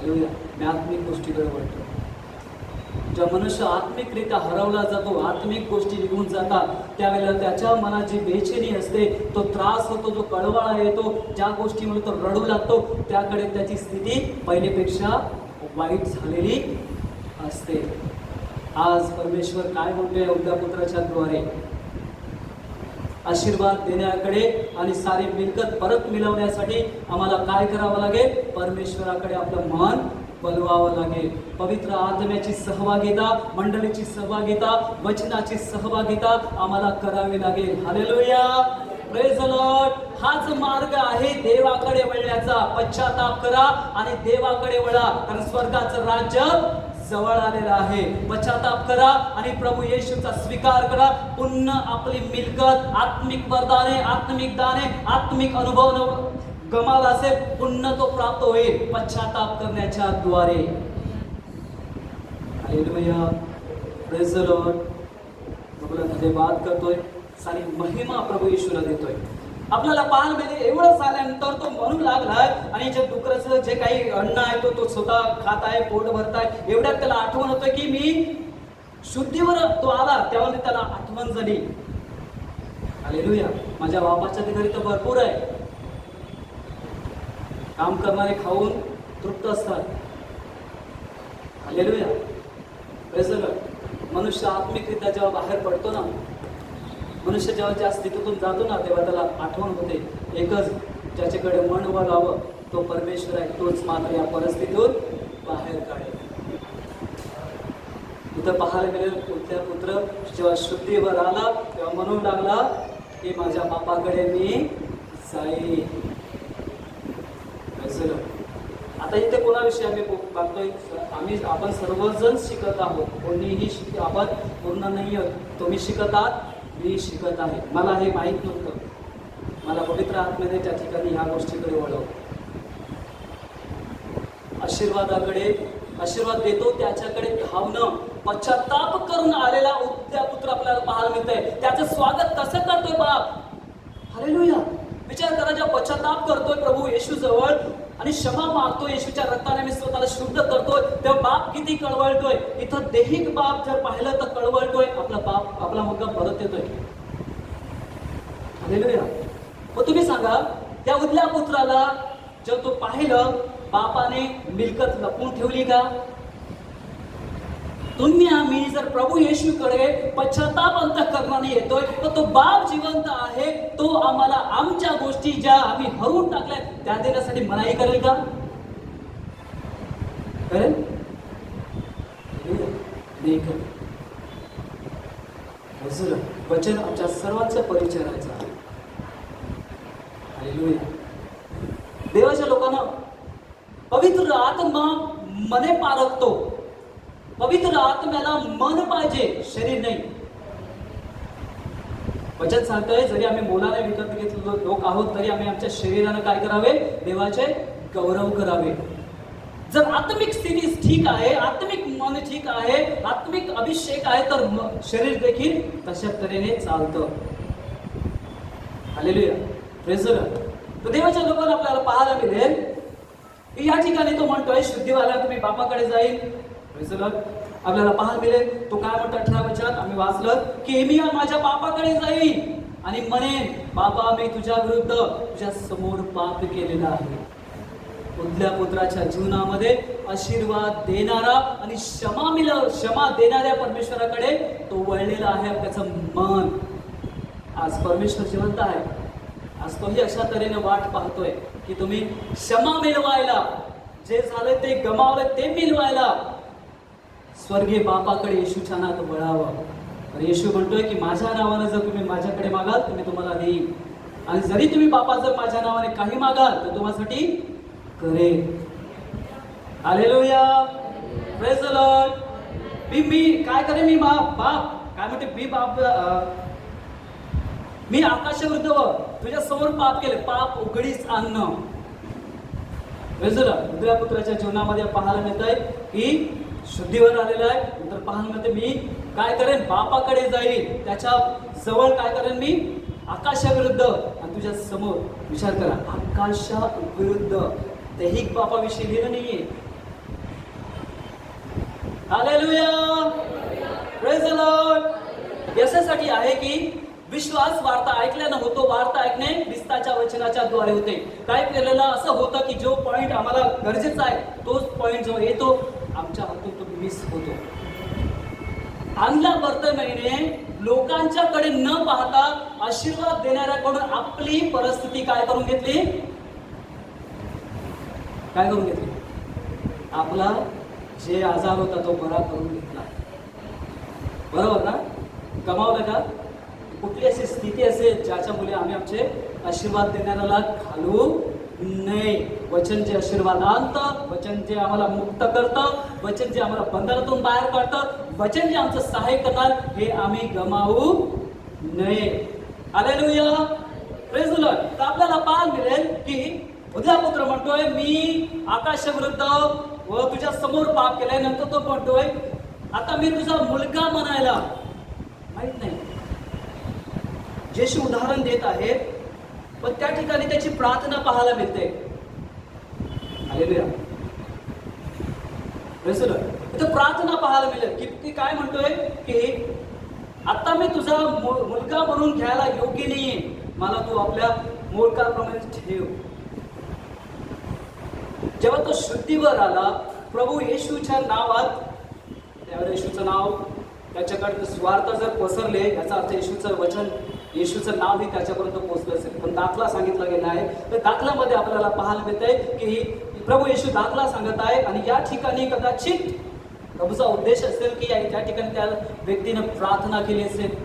मी आत्मिक गोष्टीकडे वळतो. जेव्हा मनुष्य आत्मिकरित्या हरवला जातो, आत्मिक गोष्टी निघून जातात, त्यावेळेला त्याच्या मनात जी बेचैनी असते, तो त्रास होतो, जो कळवळा येतो, ज्या गोष्टीमुळे तो रडू लागतो, त्याकडे त्याची स्थिती पहिलेपेक्षा वाईट झालेली असते. आज परमेश्वर काय म्हणतोय उद्या पुत्राच्या द्वारे? आशीर्वाद देण्याकडे आणि सारी मिळकत परत मिळवण्यासाठी आम्हाला काय करावं लागेल? परमेश्वराकडे आपलं मन बोलवावं लागेल. पवित्र आत्म्याची सहभागिता, मंडळीची सहभागिता, वचनाची सहभागिता आम्हाला करावी लागेल. हालेलुया. Praise the Lord. हाच मार्ग आहे देवाकडे वळण्याचा. पश्चाताप करा आणि देवाकडे वळा, कारण स्वर्गाचं राज्य जवळ आलेला आहे. पश्चाताप करा आणि प्रभू येशूचा स्वीकार करा. पुन्हा आपली मिलकत, आत्मिक वरदाने, आत्मिक दाने, आत्मिक अनुभव गमावला असेल, पुन्हा तो प्राप्त होईल पश्चाताप करण्याच्या द्वारे. हालेलुया. Praise the Lord. प्रभूला धन्यवाद करतोय. सारी महिमा प्रभू येशूला देतोय. आपल्याला पाहायला मिळते एवढं झाल्यानंतर तो म्हणू लागलाय आणि जे डुकराचं जे काही अन्न आहे तो स्वतः खात आहे, पोट भरताय. एवढ्यात त्याला आठवण होतं की मी शुद्धीवर तो आला, तेव्हा त्याला आठवण झाली. हालेलुया. माझ्या बापाच्या घरी तर भरपूर आहे, काम करणारे खाऊन तृप्त असतात. हालेलुया. Praise the Lord. मनुष्य आत्मिकरित्या जेव्हा बाहेर पडतो ना, मनुष्य जेव्हा ज्या स्थितीतून जातो ना, तेव्हा त्याला आठवण होते एकच ज्याच्याकडे मन वळावं तो परमेश्वर आहे, तोच मात्र या परिस्थितीतून बाहेर काढेल. इथं पाहायला गेले पुत्र पुत्र जेव्हा शुद्धीवर आला तेव्हा म्हणू लागला की माझ्या बापाकडे मी जाईल. आता इथे कोणाविषयी आम्ही बघतोय? आपण सर्वजण शिकत आहोत. कोणीही आपण पूर्ण नाही आहोत. तुम्ही शिकत आहात, मी शिकत आहे. मला हे माहीत नव्हतं. मला पवित्र आत्म्याने त्या ठिकाणी ह्या गोष्टीकडे वळवलं. आशीर्वाद देतो त्याच्याकडे धावणं. पश्चाताप करून आलेला उद्या पुत्र आपल्याला पाहायला मिळतंय. त्याचं स्वागत कसं करतोय बाप? हालेलुया. विचार करा, जेव्हा पश्चाताप करतोय प्रभू येशू जवळ आणि क्षमा मागतोय, येशूच्या रक्ताने मी स्वतःला शुद्ध करतोय, तेव्हा बाप किती कळवळतोय. इथं देहिक बाप जर पाहिलं तर कळवळतोय, आपला बाप आपला मुलगा परत येतोय. हालेलुया. मग तुम्ही सांगा, त्या उद्या पुत्राला जेव्हा तो पाहिलं, बापाने मिलकत लपवून ठेवली का? तुम्ही आम्ही जर प्रभू येशूकडे पश्चाताप अंतःकरणाने येतोय, तर तो बाप जिवंत आहे. तो आम्हाला आमच्या गोष्टी ज्या आम्ही हरवून टाकल्या त्या देण्यासाठी मनाई करेल का? करेल? नाही करेल. वचन आमच्या सर्वांचा परिचयाचा आहे. देवाच्या लोकांना पवित्र आत्मा मने पारखतो. पवित्र आत्म्याला मन पाहिजे, शरीर नाही. वचन सांगतोय, जरी आम्ही मोलाने विकत घेतलेलो लोक आहोत तरी आम्ही आमच्या शरीरानं काय करावे? देवाचे गौरव करावे. जर आत्मिक स्थिती ठीक आहे, आत्मिक मन ठीक आहे, आत्मिक अभिषेक आहे, तर शरीर देखील तशा तऱ्हेने चालतं. हालेलुया. Praise the Lord. तर देवाच्या लोकांना आपल्याला पाहायला मिळेल की या ठिकाणी तो म्हणतोय शुद्धीवाला तुम्ही बापाकडे जाईल. Praise the Lord. आपल्याला पाहायला मिळेल तो काय म्हणतो 18 वचनात आम्ही वाचलं की मी माझ्या बापाकडे जाईल आणि म्हणेन, बाबा मी तुझ्या विरुद्ध तुझ्या समोर पाप केलेला आहे. उरल्या पुत्राच्या जीवनामध्ये आशीर्वाद देणारा आणि क्षमा देणाऱ्या परमेश्वराकडे तो वळलेला आहे. त्याचं मन आज परमेश्वर जिवंत आहे. आज तोही अशा तऱ्हेने वाट पाहतोय की तुम्ही क्षमा मिळवायला, जे झालं ते गमावलं ते मिळवायला स्वर्गीय बापाकडे येशूच्या नावात वळावं. तर येशू म्हणतोय की माझ्या नावाने जर तुम्ही माझ्याकडे मागाल तर मी तुम्हाला देईन, आणि जरी तुम्ही बापा जर माझ्या नावाने काही मागाल तर तुम्हासाठी करेन. Hallelujah, praise the Lord. मी काय करेन? मी बाप काय म्हणते? मी आकाशाविरुद्ध तुझ्या समोर पाप केले, पाप उघडीच आणणं. Praise the Lord. उद्या पुत्राच्या जीवनामध्ये पाहायला मिळत आहे की शुद्धीवर आलेला आहे. नंतर पाहायला मिळते मी काय करेन? बापाकडे जाईल, त्याच्या जवळ काय करेन? मी आकाशाविरुद्ध. आणि तुझ्या समोर विचार करा, आकाशाविरुद्ध तेही बापाविषयी लिहिलं नाहीये. Hallelujah, praise the Lord. यासाठी आहे की विश्वास वार्ता ऐकल्यानं होतो, वार्ता ऐकणे ख्रिस्ताच्या वचनाच्या द्वारे होते. काय केलेलं असं होतं की जो पॉइंट आम्हाला गरजेचा आहे तोच पॉइंट जो येतो आमच्या हातून तो मिस होतो. आणला बर्तमेने लोकांच्याकडे न पाहता आशीर्वाद देणाऱ्याकडून आपली परिस्थिती काय करून घेतली? आपला जे आजार होता तो बरा करून घेतला. बरोबर ना? गमावलं का? कुठली अशी स्थिती असेल ज्याच्यामुळे आम्ही आमचे आशीर्वाद देणाऱ्याला घालू नये. वचन जे आशीर्वाद आणतं, वचन जे आम्हाला मुक्त करतं, वचन जे आम्हाला बंधनातून बाहेर काढतं, वचन जे आमचं सहाय्य करणार, हे आम्ही गमावू नये. Hallelujah, praise the Lord. तर आपल्याला पाहायला मिळेल की उद्या पुत्र म्हणतोय मी आकाशाविरुद्ध व तुझ्या समोर पाप केलाय. नंतर तो म्हणतोय आता मी तुझा मुलगा म्हणायला माहित नाही. येशू उदाहरण देत आहेत, पण त्या ठिकाणी त्याची प्रार्थना पाहायला मिळते. Hallelujah, praise the Lord. इथं प्रार्थना पाहायला मिळेल की काय म्हणतोय की आता मी तुझा मुलगा म्हणून घ्यायला योग्य नाहीये, मला तू आपल्या मूळकाप्रमाणे ठेव. जेव्हा तो शुद्धीवर आला प्रभू येशूच्या नावात, त्यावेळेस येशूचं नाव त्याच्याकडे स्वार्थ जर पसरले, याचा अर्थ येशूचं वचन, येशूचं नाव ही त्याच्यापर्यंत पोहोचलं असेल. पण दाखला सांगितला गेला आहे. तर दाखल्यामध्ये आपल्याला पाहायला मिळतंय की प्रभू येशू दाखला सांगत आहे, आणि या ठिकाणी कदाचित प्रभूचा उद्देश असेल की त्या ठिकाणी त्या व्यक्तीनं प्रार्थना केली असेल,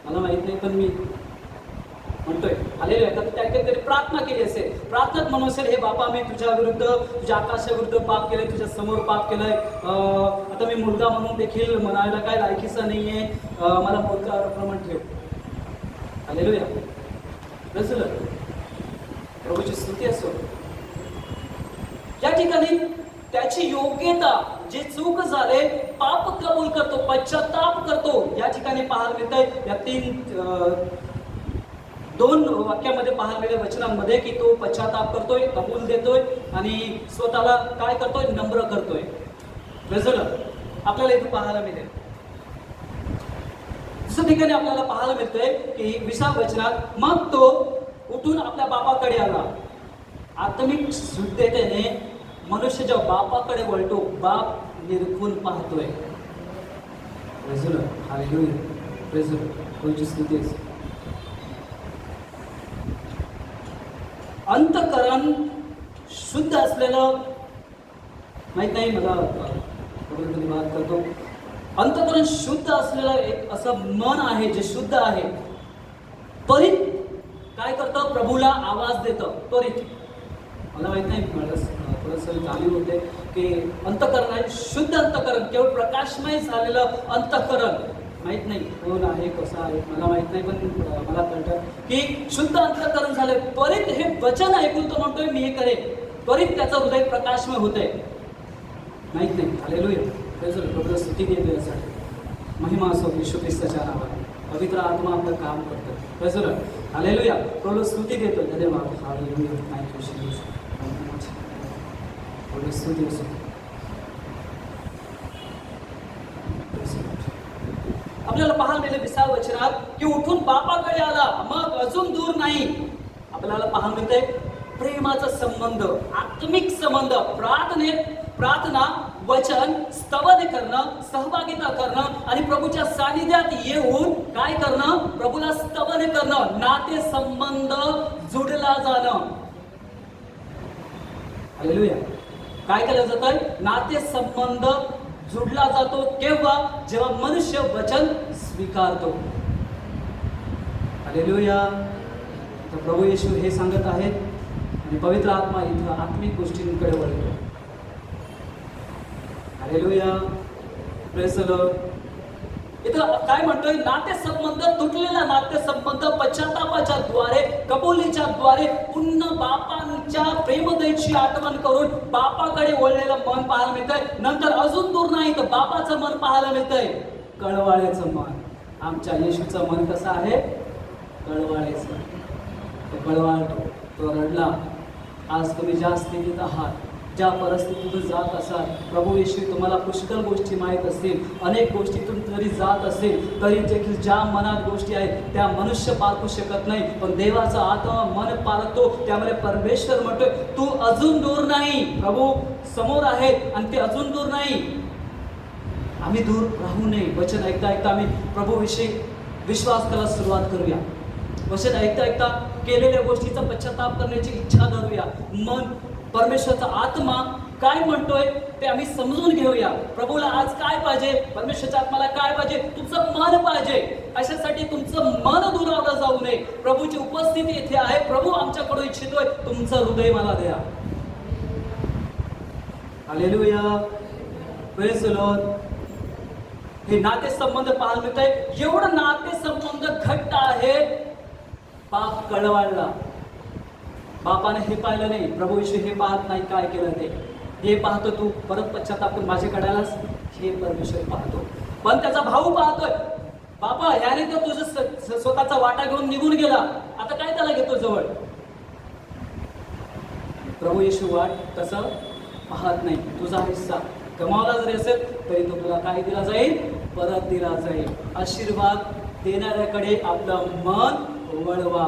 मला माहित नाही, पण मी म्हणतोय आलेले त्या प्रार्थना केली असेल. प्रार्थनात म्हणून असेल, हे बापा मी तुझ्या विरुद्ध, तुझ्या आकाशाविरुद्ध पाप केलंय, तुझ्या समोर पाप केलंय. आता मी मुलगा म्हणून देखील म्हणायला काय लायकीचा नाहीये, मला मुलगाप्रमाणे ठेव. Hallelujah, praise the Lord. प्रभूची स्तुती असो. या ठिकाणी त्याची योग्यता, जे चूक झाले, पाप कबूल करतो, पश्चाताप करतो. या ठिकाणी पाहायला मिळतंय या दोन वाक्यामध्ये पाहायला मिळेल वचनांमध्ये की तो पश्चाताप करतोय, कबूल देतोय आणि स्वतःला काय करतोय? नम्र करतोय. Praise the Lord. आपल्याला इथे पाहायला मिळेल. दुसऱ्या ठिकाणी आपल्याला पाहायला मिळतंय की 20व्या वचनात मग तो उठून आपल्या बापाकडे आला. आत्मिक शुद्धतेने मनुष्य जेव्हा बापाकडे वळतो, बाप निरखून पाहतोय. Praise the Lord. Hallelujah, praise the Lord. कोणची स्तुती असो. अंतःकरण शुद्ध असलेलं, माहित नाही मला बात करतो, अंतःकरण शुद्ध असलेलं एक असं मन आहे जे शुद्ध आहे, त्वरित काय करतं? प्रभूला आवाज देतं त्वरित. मला माहित नाही, मला थोडंसं जाणीव होते की अंतःकरण आहे शुद्ध अंतःकरण, केवळ प्रकाशमय झालेलं अंतःकरण. माहित नाही कोण आहे, कसं आहे, मला माहित नाही, पण मला कळतं की शुद्ध अंतःकरण झालंय. त्वरित हे वचन ऐकून तो म्हणतोय मी हे करेन, त्वरित त्याचं हृदय प्रकाशमय होतंय. माहित नाही. Hallelujah, praise the Lord. प्रभूला स्तुती देतो यासाठी. महिमा असो येशू ख्रिस्ताच्या नावाने. पवित्र आत्मा आपलं काम करतो. Praise the Lord. हालेलुया, प्रभूला स्तुती देतो. धन्यवाद. Hallelujah, thank you Jesus. प्रभूला स्तुती असो. आपल्याला पाहायला मिळेल 20व्या वचनात की उठून बापाकडे आला. मग अजून दूर नाही. आपल्याला पाहायला मिळतंय प्रेमाचा संबंध, आत्मिक संबंध, प्रार्थना, वचन, स्तवन करणं, सहभागिता करणं आणि प्रभूच्या सानिध्यात येऊन काय करणं, प्रभूला स्तवन करणं, नाते संबंध जुडला जाणं. हालेलुया. काय केलं जातंय? नाते संबंध जुडला जातो केव्हा? जेव्हा मनुष्य वचन स्वीकारतो. हालेलुया. तर प्रभू येशू हे सांगत आहेत आणि पवित्र आत्मा इथं आत्मिक गोष्टींकडे वळतो. हालेलुया. Praise the Lord. इथं काय म्हणतोय? नातेसंबंध, तुटलेला नातेसंबंध पश्चातापाच्या द्वारे, कबुलीच्या द्वारे पुन्हा बापांच्या प्रेमदयेची आठवण करून बापाकडे वळलेलं मन पाहायला मिळतंय. नंतर अजून दूर नाही तर बापाचं मन पाहायला मिळतंय, कळवाळ्याचं मन. आमच्या येशूचं मन कसं आहे? कळवाळ्याचं. तो कळवाळतो, तो रडला. आज तुम्ही ज्या स्थितीत आहात, ज्या परिस्थितीतून जात असाल, प्रभू येशू तुम्हाला पुष्कळ गोष्टी माहीत असतील, अनेक गोष्टीतून जरी जात असेल तरी देखील ज्या मनात गोष्टी आहेत त्या मनुष्य पारखू शकत नाही, पण देवाचा आत्मा मन पारखतो. त्यामुळे परमेश्वर म्हणतोय तू अजून दूर नाही, प्रभू समोर आहेत आणि ते अजून दूर नाही. आम्ही दूर राहू नये. वचन ऐकता ऐकता आम्ही प्रभूविषयी विश्वास करायला सुरुवात करूया. वचन ऐकता ऐकता केलेल्या गोष्टीचा पश्चाताप करण्याची इच्छा धरूया. मन, परमेश्वरचा आत्मा काय म्हणतोय ते आम्ही समजून घेऊया. प्रभूला आज काय पाहिजे? परमेश्वरच्या आत्माला काय पाहिजे? तुमचं मन पाहिजे. अशासाठी तुमचं मन दुरावलं जाऊ नये. प्रभूची उपस्थिती येथे आहे. प्रभू आमच्याकडून इच्छितोय तुमचं हृदय मला द्या. हालेलुया. Praise the Lord. हे नातेसंबंध पाहायला मिळत आहे. एवढं नातेसंबंध घट्ट आहे. बाप कळवळला. बापाने हे पाहिलं नाही, प्रभू येशू हे पाहत नाही काय केलं ते. हे पाहतो तू परत पश्चातापून माझ्याकडे आलास, हे परमेश्वर पाहतो. पण त्याचा भाऊ पाहतोय, बाबा याने तर तुझं स्वतःचा वाटा घेऊन निघून गेला, आता काय त्याला घेतो जवळ. प्रभू येशू वाट तसं पाहत नाही. तुझा हिस्सा गमावला जरी असेल तरी तो तुला काय दिला जाईल? परत दिला जाईल. आशीर्वाद देणाऱ्याकडे आपलं मन वळवा.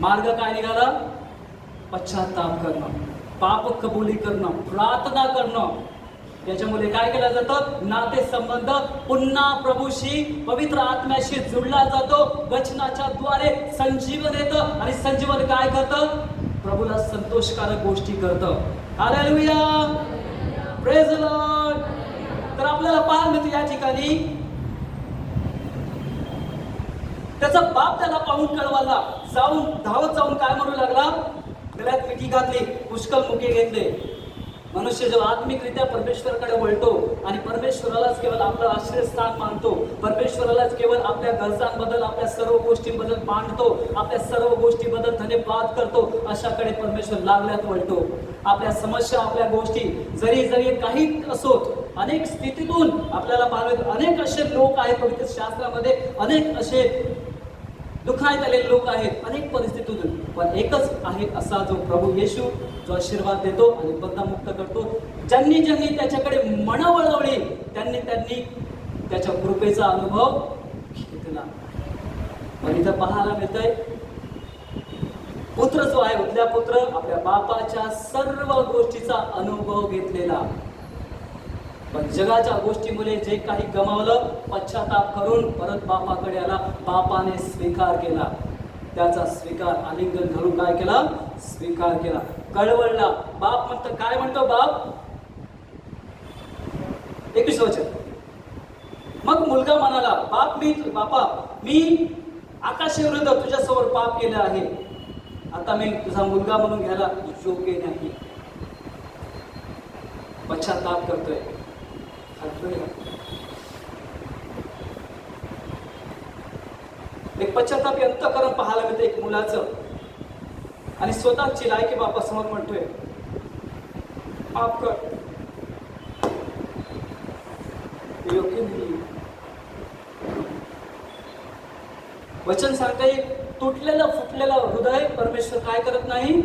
मार्ग काय निघाला? पश्चाताप करणं, पाप कबुली करणं, प्रार्थना करणं. याच्यामुळे काय केलं जातं? नाते संबंध पुन्हा प्रभूशी, पवित्र आत्म्याशी जुळला जातो. वचनाच्या द्वारे संजीवन येतं आणि संजीवन काय करतं? प्रभूला संतोषकारक गोष्टी करतं. हालेलुया. Praise the Lord. तर आपल्याला पाहायला मिळतं या ठिकाणी त्याचा बाप त्याला पाहून कळवाला, जाऊन धावत जाऊन काय म्हणू लागला? गळ्यात मिठी घातली, पुष्कळ मुके घेतले. मनुष्य जेव्हा आत्मिकरित्या परमेश्वराकडे वळतो आणि परमेश्वरालाच केवळ आपलं आश्रयस्थान मानतो, परमेश्वरालाच केवळ आपल्या गरजांबद्दल, आपल्या सर्व गोष्टींबद्दल मांडतो, आपल्या सर्व गोष्टीबद्दल धन्यवाद करतो, अशाकडे परमेश्वर लागल्यात वळतो. आपल्या समस्या, आपल्या गोष्टी जरी जरी काही असोत, अनेक स्थितीतून आपल्याला पाहावे, अनेक असे लोक आहेत पवित्र शास्त्रामध्ये, अनेक असे दुःखात आलेले लोक आहेत, अनेक परिस्थितीतून. पण एकच आहे असा जो प्रभू येशू, जो आशीर्वाद देतो आणि बंधमुक्त करतो. ज्यांनी ज्यांनी त्याच्याकडे मन वळवली त्यांनी त्यांनी त्याच्या कृपेचा अनुभव घेतला. पण इथं पाहायला मिळतंय पुत्र जो आहे, उथल्या पुत्र आपल्या बापाच्या सर्व गोष्टीचा अनुभव घेतलेला, पण जगाच्या गोष्टीमुळे जे काही गमावलं, पश्चाताप करून परत बापाकडे आला. बापाने स्वीकार केला, त्याचा स्वीकार आलिंगन धरून काय केला? स्वीकार केला. कळवळला. बाप म्हणतो, काय म्हणतो बाप? 21 वचन. मग मुलगा म्हणाला, बापा मी आकाशाविरुद्ध तुझ्यासमोर पाप केलं आहे, आता मी तुझा मुलगा म्हणून घ्यायला योग्य नाही. पश्चाताप करतोय. एक पश्चातापी अंतःकरण पाहायला मिळतं एक मुलाचं, आणि स्वतःची लायकी बापासमोर म्हणतोय, माफ कर, योग्य नाही. वचन सांगते, तुटलेलं फुटलेलं हृदय परमेश्वर काय करत नाही?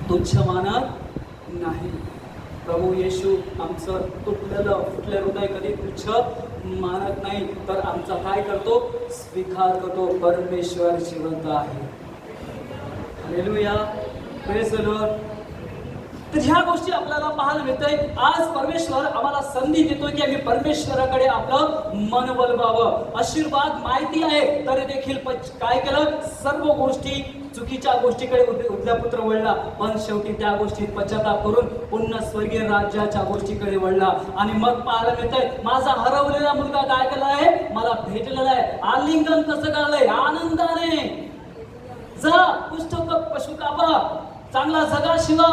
तुच्छ मानत नाही. प्रभू येशू आमचं तुटलेलं फुटलेलं हृदय कधी तुच्छ मानत नाही, तर आमचा काय करतो? स्वीकार करतो. परमेश्वर जिवंत आहे. Hallelujah, praise the Lord. तर ह्या गोष्टी आपल्याला पाहायला मिळतंय. आज परमेश्वर आम्हाला संधी देतोय की आम्ही परमेश्वराकडे आपलं मन वळवावं. आशीर्वाद माहिती आहे तरी देखील काय केलं, सर्व गोष्टी चुकीच्या गोष्टीकडे उजव्या पुत्र वळला, पण शेवटी त्या गोष्टीत पश्चाताप करून पुन्हा स्वर्गीय राज्याच्या गोष्टीकडे वळला. आणि मग पाहायला मिळतंय माझा हरवलेला मुलगा काय केला आहे, मला भेटलेला आहे. आलिंगन कसं करलंय, आनंदाने. जा पुस्तक पशु कापा, चांगला जगा शिवा.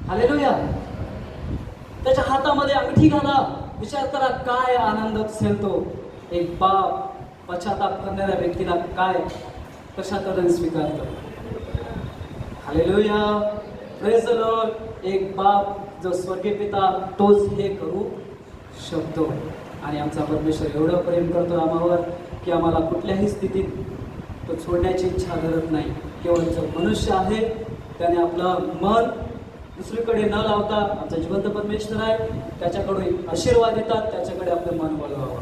हालेलुया. त्याच्या हातामध्ये अंगठी घाला. विचार करा काय आनंद असेल तो. एक बाप पश्चाताप करणाऱ्या व्यक्तीला काय कशा तऱ्हेने स्वीकारतो. Hallelujah, praise the Lord. एक बाप जो स्वर्गीय पिता तोच हे करू शकतो. आणि आमचा परमेश्वर एवढं प्रेम करतो आम्हावर की आम्हाला कुठल्याही स्थितीत तो सोडण्याची इच्छा धरत नाही. केवळ जो मनुष्य आहे त्याने आपलं मन दुसरीकडे न लावता आमचा जिवंत परमेश्वर आहे त्याच्याकडून आशीर्वाद येतात, त्याच्याकडे आपलं मन वळवावं.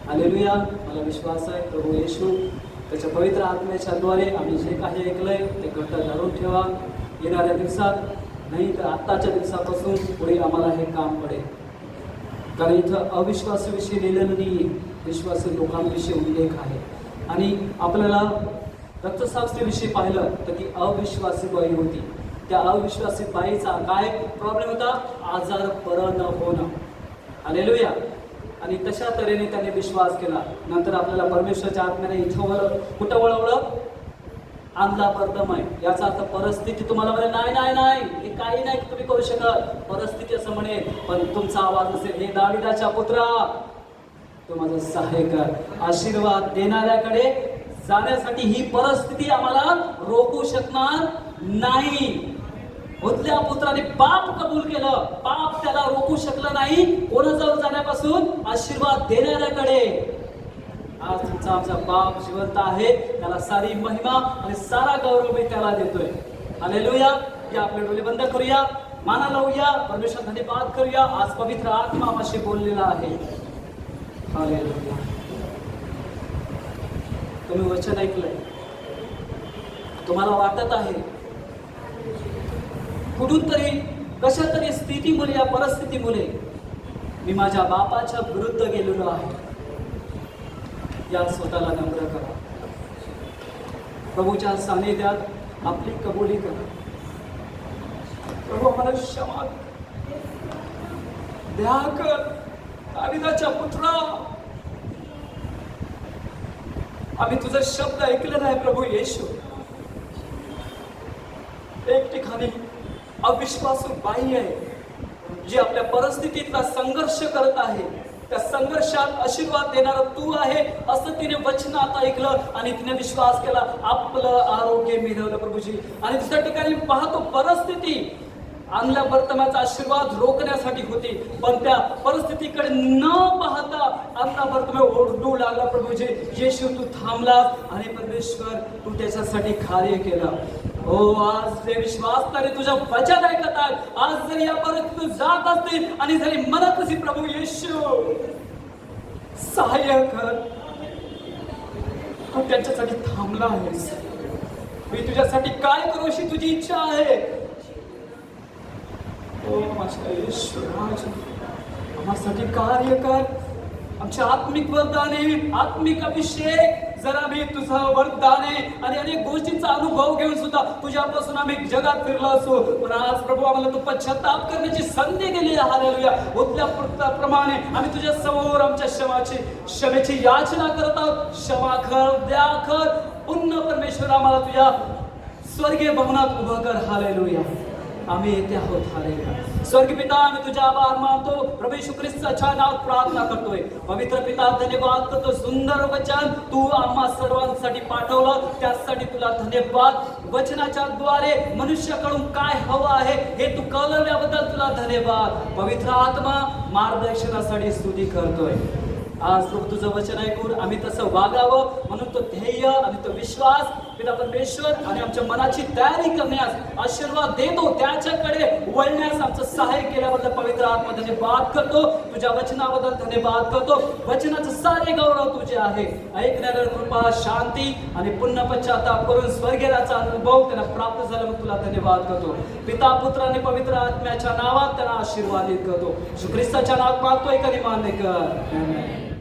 हालेलुया. मला विश्वास आहे प्रभू येशू त्याच्या पवित्र आत्म्याच्या द्वारे आम्ही जे काही ऐकलंय ते घट्ट धरून ठेवा. येणाऱ्या दिवसात नाही तर आत्ताच्या दिवसापासून पुढे आम्हाला हे काम पडेल. कारण इथं अविश्वासाविषयी लिहिलेलं नाही, विश्वासी लोकांविषयी उल्लेख आहे. आणि आपल्याला रक्तसाक्षीविषयी पाहिलं तर ती अविश्वासी बाई होती. त्या अविश्वासी बाईचा काय प्रॉब्लेम होता, आजार बरं न होणं. हालेलुया. आणि तशा तऱ्हेने त्याने विश्वास केला. नंतर आपल्याला परमेश्वराच्या आत्म्याने इथं कुठं वळवलं, आणला परदमय. याचा अर्थ परिस्थिती तुम्हाला म्हणे नाही नाही नाही हे काही नाही तुम्ही करू शकत, परिस्थिती असं म्हणे. पण तुमचा आवाज असेल, हे दाविदाच्या पुत्रा तू माझं सहाय्य कर. आशीर्वाद देणाऱ्याकडे जाण्यासाठी ही परिस्थिती आम्हाला रोखू शकणार नाही. उजल्या पुत्राने पाप कबूल केलं, पाप त्याला रोखू शकलं नाही कोणाजवळ जाण्यापासून, आशीर्वाद देणाऱ्याकडे. आज तुमचा आमचा बाप जिवंत आहे, त्याला सारी महिमा आणि सारा गौरव मी त्याला देतोय. हालेलुया. या आपले डोळे बंद करूया, माना लावूया, परमेश्वर धन्यवाद करूया. आज पवित्र आत्मा आम्हाशी बोललेला आहे. हालेलुया. तुम्ही वचन ऐकलंय, तुम्हाला वाटत आहे कुठून तरी कशा तरी स्थितीमुळे या परिस्थितीमुळे मी माझ्या बापाच्या विरुद्ध गेलेलो आहे. या स्वतःला नम्र करा, प्रभूच्या सानिध्यात आपली कबुली करा. प्रभू आम्हाला क्षमा द्या कर. दाविदाच्या पुत्रा आम्ही तुझा शब्द ऐकलेला आहे प्रभू येशू. एक ठिकाणी अविश्वासू बाई आहे जी आपल्या परिस्थितीतला संघर्ष करत आहे. त्या संघर्षात आशीर्वाद देणारा तू आहे असं तिने वचनात ऐकलं आणि तिने विश्वास केला, आपलं आरोग्य मिळवलं प्रभूजी. आणि दुसऱ्या ठिकाणी पाहतो परिस्थिती आणल्या वर्तमानाचा आशीर्वाद रोखण्यासाठी होती, पण त्या परिस्थितीकडे न पाहता आपला वर्तमान ओरडू लागला प्रभूजी. येशू तू थांबलास आणि परमेश्वर तू त्याच्यासाठी कार्य केलं. हो, आज जे विश्वासणारे तुझ्या वचन ऐकत आहेत, आज जरी या परिस्थितीत जात असतील आणि जरी म्हणत असेल प्रभू येशू सहाय्य कर, तू त्याच्यासाठी थांबला आहेस. मी तुझ्यासाठी काय करू अशी तुझी इच्छा आहे. ओ माझ्या येशू राज, आम्हासाठी कार्य कर. आमच्या आत्मिक वरदाने, आत्मिक अभिषेक, जर आम्ही तुझं वरदाने आणि अनेक गोष्टींचा अनुभव घेऊन सुद्धा तुझ्यापासून आम्ही जगात फिरलो असो, पण आज प्रभू आम्हाला तू पश्चाताप करण्याची संधी दिली. हालेलुया. उद्या प्रमाणे आम्ही तुझ्या समोर आमच्या क्षमेची याचना करत आहोत. क्षमा कर, द्या कर. पुन्हा परमेश्वर आम्हाला तुझ्या स्वर्गीय भवनात उभं कर. हालेलुया. आम्ही येथे आहोत. हालेलुया. स्वर्गीय पिता, आम्ही तुझा आभार मानतो. प्रभू येशू ख्रिस्ताच्या नावात प्रार्थना करतोय. पवित्र पिता, धन्यवाद करतो. सुंदर वचन तू आम्हा सर्वांसाठी पाठवलं, त्यासाठी तुला धन्यवाद. वचनाच्या द्वारे मनुष्याकडून काय हवं आहे हे तू कळवल्याबद्दल तुला धन्यवाद. पवित्र आत्मा मार्गदर्शनासाठी स्तुती करतोय. आज प्रभू तुझं वचन ऐकून आम्ही तसं वागावं म्हणून तो ध्येय आणि तो विश्वास पिता परमेश्वर आणि आमच्या मनाची तयारी करण्यास आशीर्वाद देतो, त्याच्याकडे वळण्यास आमचं सहाय्य केल्याबद्दल पवित्र आत्मा धन्यवाद करतो. तुझ्या वचनाबद्दल धन्यवाद करतो. वचनाचं सारे गौरव तुझे आहे. ऐकण्याला कृपा, शांती आणि पुन्हा पश्चाताप करून स्वर्गीयाचा अनुभव त्यांना प्राप्त झाला. मग तुला धन्यवाद करतो. पिता, पुत्र आणि पवित्र आत्म्याच्या नावात त्यांना आशीर्वादित करतो. श्री ख्रिस्ताच्या नावात मागतोय, कधी मान्य कर.